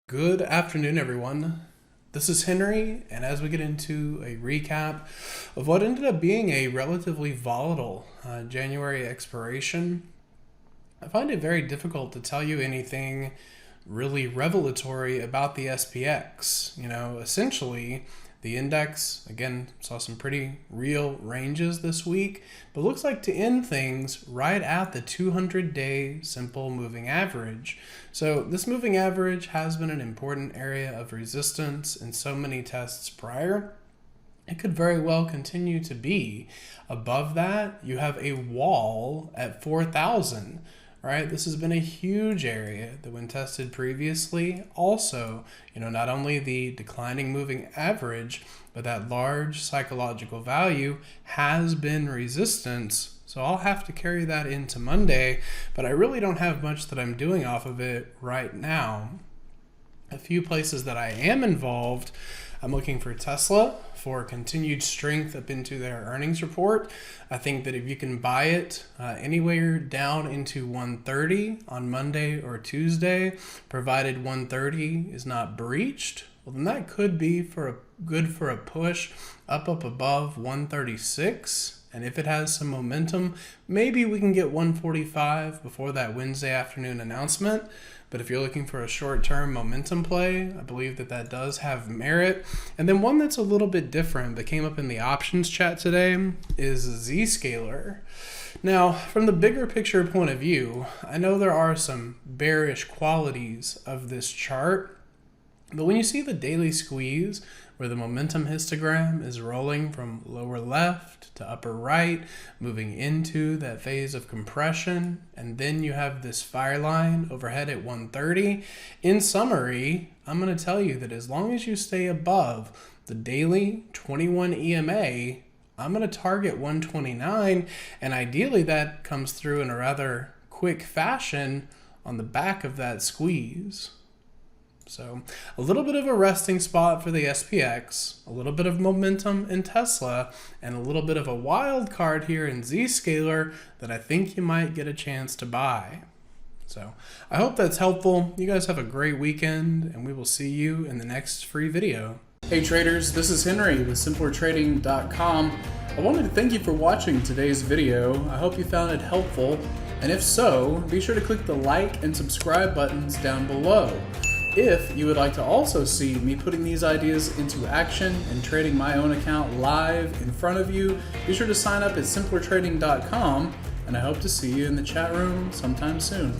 Good afternoon, everyone. This is Henry, and as we get into a recap of what ended up being a relatively volatile January expiration, I find it very difficult to tell you anything really revelatory about the SPX. Essentially, the index, again, saw some pretty real ranges this week, but looks like to end things right at the 200-day simple moving average. So this moving average has been an important area of resistance in so many tests prior. It could very well continue to be. Above that, you have a wall at 4,000. Right, this has been a huge area that when tested previously, also, not only the declining moving average, but that large psychological value has been resistance. So I'll have to carry that into Monday, but I really don't have much that I'm doing off of it right now. A few places that I am involved, I'm looking for Tesla for continued strength up into their earnings report. I think that if you can buy it anywhere down into 130 on Monday or Tuesday, provided 130 is not breached, well, then that could be good for a push up above 136. And if it has some momentum, maybe we can get 145 before that Wednesday afternoon announcement. But if you're looking for a short-term momentum play, I believe that does have merit. And then one that's a little bit different that came up in the options chat today is Zscaler. Now, from the bigger picture point of view, I know there are some bearish qualities of this chart, but when you see the daily squeeze where the momentum histogram is rolling from lower left to upper right, moving into that phase of compression, and then you have this fire line overhead at 130. In summary, I'm going to tell you that as long as you stay above the daily 21 EMA, I'm going to target 129, and ideally that comes through in a rather quick fashion on the back of that squeeze. So a little bit of a resting spot for the SPX, a little bit of momentum in Tesla, and a little bit of a wild card here in Zscaler that I think you might get a chance to buy. So I hope that's helpful. You guys have a great weekend, and we will see you in the next free video. Hey traders, this is Henry with simplertrading.com. I wanted to thank you for watching today's video. I hope you found it helpful, and if so, be sure to click the like and subscribe buttons down below. If you would like to also see me putting these ideas into action and trading my own account live in front of you, be sure to sign up at simplertrading.com, and I hope to see you in the chat room sometime soon.